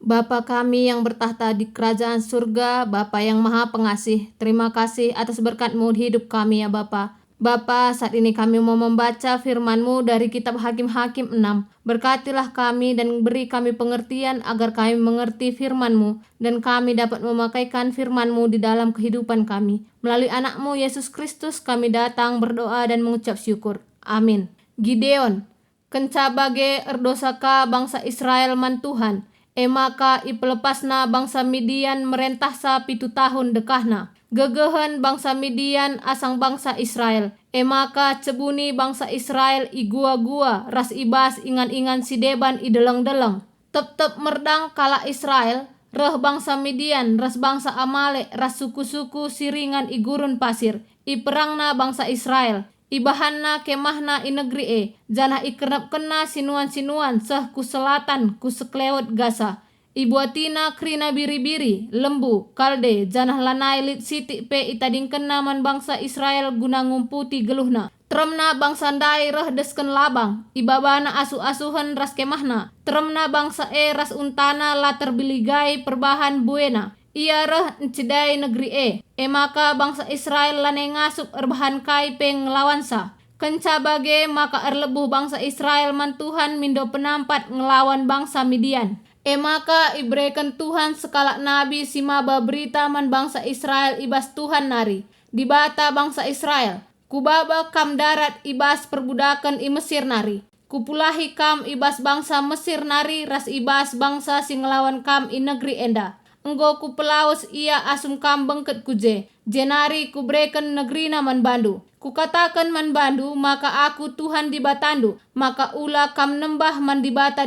Bapa kami yang bertahta di kerajaan surga, Bapa yang maha pengasih, terima kasih atas berkat-Mu di hidup kami ya Bapa. Bapa, saat ini kami mau membaca firman-Mu dari kitab Hakim-Hakim 6. Berkatilah kami dan beri kami pengertian agar kami mengerti firman-Mu dan kami dapat memakaikan firman-Mu di dalam kehidupan kami. Melalui anak-Mu Yesus Kristus kami datang berdoa dan mengucap syukur. Amin. Gideon, kenca bage erdosaka bangsa Israel man Tuhan. Maka ipelepasna bangsa Midian merentah sa 7 tahun dekahna. Gegehen bangsa Midian asang bangsa Israel. Maka cebuni bangsa Israel igua-gua ras ibas ingan-ingan si deban ideleng-deleng. Tep-tep merdang kala Israel. Reh bangsa Midian ras bangsa Amalek ras suku-suku siringan igurun pasir. Iperangna bangsa Israel. Ibahanna kemahna i negeri janah ikenep kena sinuan-sinuan seh ku selatan ku seklewet Gaza. Ibuatina krina biri-biri lembu kalde janah lanai lit sitik pe itading kena man bangsa Israel guna ngumputi geluhna. Tremna bangsa ndai reh desken labang ibabana asu-asuhan ras kemahna. Tremna bangsa ras untana la terbiligai perbahan buena. Ia reh encidai negeri maka bangsa Israel lane ngasup erbahan kai peng ngelawansa. Kenca bage maka erlebuh bangsa Israel man Tuhan mindo penampat ngelawan bangsa Midian. Maka ibreken Tuhan sekala nabi simaba berita man bangsa Israel ibas Tuhan nari. Dibata bangsa Israel. Kubaba kam darat ibas perbudakan i Mesir nari. Kupulahi kam ibas bangsa Mesir nari ras ibas bangsa si ngelawan kam i negeri enda. Enggo ku pelaus ia asum kambeng ket kuje. Jenari ku breken negeri man bandu. Ku katakan man bandu maka aku Tuhan dibatandu. Maka ula kam nembah man dibata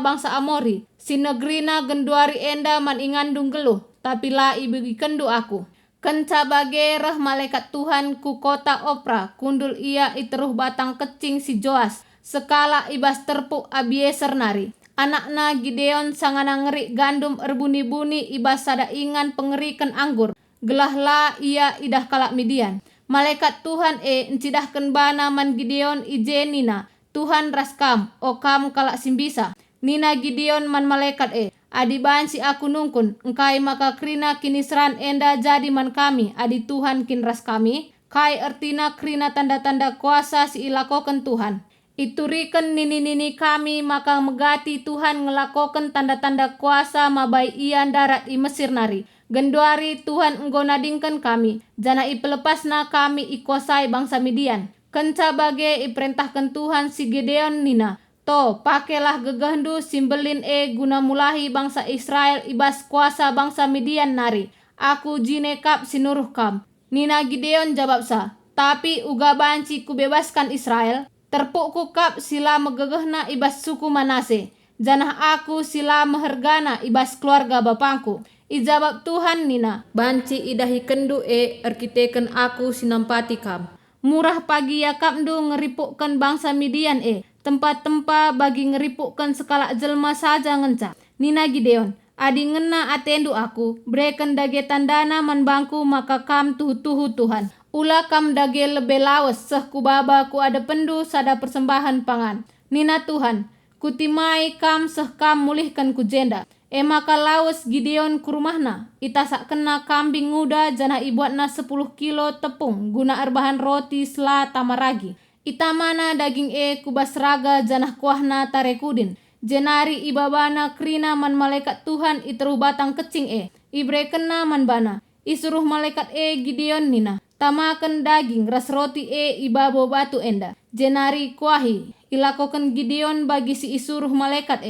bangsa Amori. Si negrina genduari enda man ingandung geluh. Tapi la ibigi kendu aku. Kenca bage reh malaikat Tuhan ku kota Opra. Kundul ia iteruh batang kecing si Joas. Sekala ibas terpuk Abieser nari. Anakna Gideon sangana ngeri gandum erbuni-buni ibas sada ingan pengerikan anggur. Gelahlah ia idah kalak Midian. Malaikat Tuhan encidahkan bana man Gideon ije nina. Tuhan raskam o kam kalak simbisa. Nina Gideon man malaikat adiban si aku nungkun. Engkai maka krina kinisran enda jadi man kami. Adi Tuhan kin ras kami. Kai ertina krina tanda-tanda kuasa si ilakokan Tuhan. Ituriken nini-nini kami maka megati Tuhan ngelakokan tanda-tanda kuasa mabai ian darat i Mesir nari. Genduari Tuhan enggo nadingkan kami. Jana ipelepasna kami ikuasai bangsa Midian. Kenca bage iperintahkan Tuhan si Gideon nina. To pakelah gegahndu simbelin guna mulahi bangsa Israel ibas kuasa bangsa Midian nari. Aku jinekap sinuruh kam. Nina Gideon jawab sa. Tapi uga banci kubebaskan Israel. Terpuk kukap sila megegehna ibas suku Manase. Janah aku sila mehergana ibas keluarga bapangku. Ijabab Tuhan nina. Banci idahi kendu erkiteken aku sinampati kam. Murah pagi ya kamdu ngeripukkan bangsa Midian tempat-tempat bagi ngeripukkan sekala jelma saja ngenca. Nina Gideon. Adi ngena atendu aku. Breken dage tandana man bangku maka kam tuhu-tuhu Tuhan. Ula kam dage lebe lawas seh kubaba ku ada pendu sada persembahan pangan. Nina Tuhan, kutimai kam seh kam mulihkan ku jenda. Maka lawas Gideon ku rumahna. Itasak kena kambing nguda jana ibuatna 10 kilo tepung guna erbahan roti sela tamaragi. Itamana daging kubas raga janah kuahna tarekudin. Jenari ibabana krina man malaikat Tuhan iteruh batang kecing Ibre kena man bana. Isuruh malaikat Gideon nina. Tamakan daging ras roti ibabo batu enda. Jenari kuahi. Ilakokan Gideon bagi si isuruh malaikat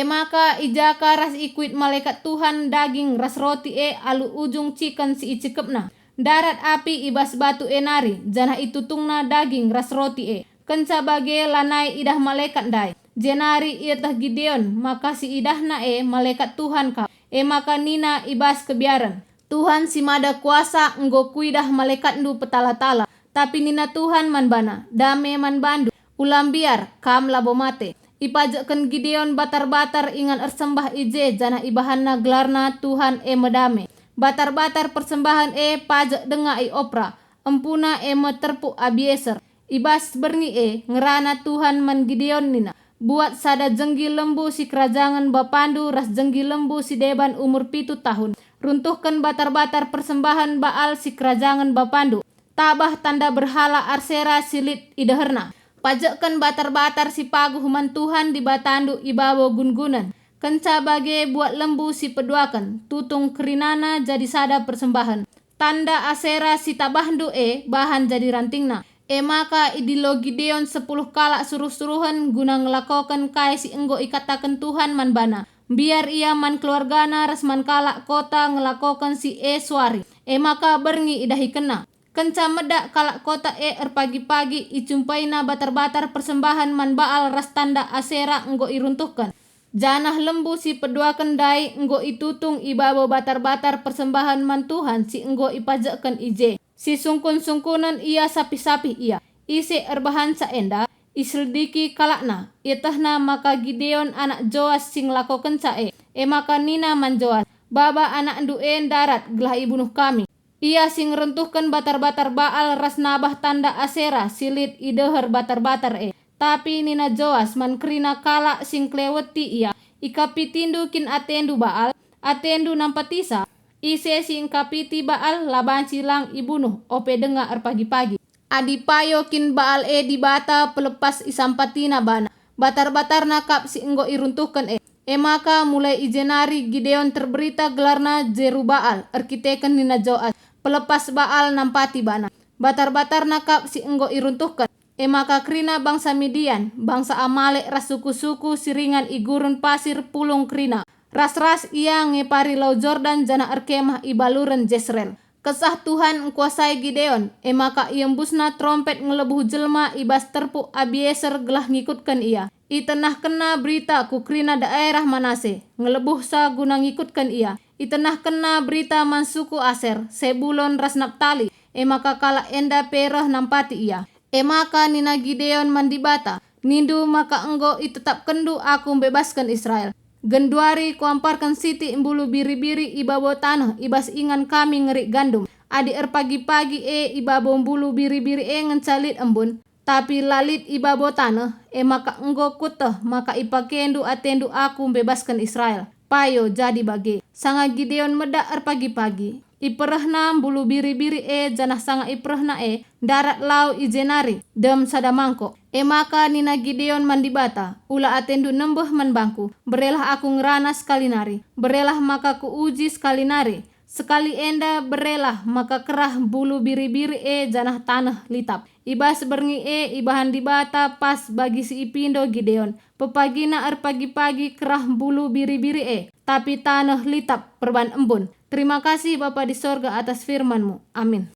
maka ijaka ras ikuit malaikat Tuhan daging ras roti alu ujung cikan si icikepna. Darat api ibas batu nari. Janah itutungna daging ras roti Kenca bage lanai idah malaikat dai. Jenari iatah Gideon maka si idahna malaikat Tuhan ka. Maka nina ibas kebiaran. Tuhan si mada kuasa enggo kuidah malaikat ndu petala-tala. Tapi nina Tuhan man bana. Dame man bandu. Ulam biar kam labo mate. Ipajakan Gideon batar-batar ingan ersembah ije jana ibahanna gelarna Tuhan medame. Batar-batar persembahan pajak denga Opra. Empuna meterpu Abieser. Ibas berni ngerana Tuhan man Gideon nina. buat sada jenggi lembu si kerajaan bapandu ras jenggi lembu si deban umur 7 tahun. Runtuhkan batar-batar persembahan Baal si kerajaan bapandu. Tabah tanda berhala Arsera silit ideherna. Pajakkan batar-batar si paguh mantuhan di batandu ibawo gungunan. Kenca bage buat lembu si peduakan. Tutung kerinana jadi sada persembahan. Tanda Asera si tabahdu bahan jadi rantingna. Maka idilo Gideon 10 kala suruh-suruhan guna ngelakokan kai si enggo ikatakan Tuhan man bana. Biar ia man keluargana ras man kala kota ngelakokan si suari. Maka berngi idahi kena. Kenca medak kalak kota pagi-pagi icumpaina batar-batar persembahan man Baal ras tanda Asera enggo iruntuhkan. Janah lembu si pedua kendai enggo itutung ibawo batar-batar persembahan man Tuhan si enggo ipajakkan ije. Si sungkun-sungkunan ia sapi-sapi ia. Isi erbahan saenda iselidiki kalakna. Itahna maka Gideon anak Joas sing lako kenca maka nina man Joas. Baba anak nduen darat gelah ibunuh kami. Ia sing rentuhkan batar-batar Baal ras nabah tanda Asera silit ideher batar-batar Tapi nina Joas man kerina kala sing kleweti ia. Ikapitindu kin atendu Baal. Atendu nampatisa. Ise sing kapiti Baal laban silang ibunuh ope denga pagi-pagi. Adipayo kin Baal di bata pelepas isampatina bana. Batar-batar nakap si enggo iruntuhkan maka mulai ijenari Gideon terberita gelarna Jerubaal arkiteken nina Joas. Pelepas Baal nampati bana. Batar-batar nakap si enggo iruntuhkan. Maka krina bangsa Midian, bangsa Amalek ras suku-suku siringan igurun pasir pulung krina. Ras-ras ia ngepari lau Jordan jana erkemah ibaluren Jezreel. Kesah Tuhan kuasai Gideon. Maka iembusna trompet ngelebuh jelma ibas terpu Abieser gelah ngikutkan ia. Itenah kena berita kukrina daerah Manase. Ngelebuh sa guna ngikutkan ia. Itenah kena berita mansuku Aser. Sebulon ras Naptali. Maka kala enda perah nampati ia. Maka nina Gideon mandibata. Nindu maka enggo itetap kendu aku bebaskan Israel. Genduari kuamparkan siti embulu biri-biri ibawo tanah ibas ingan kami ngerik gandum. Adi pagi-pagi ibawo embulu biri-biri ngencalit embun. Tapi lalit ibawo tanah maka enggo kuteh maka ipakendu atendu aku bebaskan Israel. Payo jadi bage. Sanga Gideon medak pagi-pagi. Iperahna bulu biri-biri janah sanga iperahna darat lau ijenari dem sadamangko. Maka nina Gideon mandibata ula atendu nembeh man bangku. Berelah aku ngerana sekali nari. Berelah maka ku uji sekali nari. Sekali enda berelah maka kerah bulu biri-biri janah tanah litap. Ibas berngi ibahan dibata pas bagi si ipindo Gideon. Pepagina pagi-pagi kerah bulu biri-biri tapi tanah litap perban embun. Terima kasih Bapa di sorga atas firman-Mu. Amin.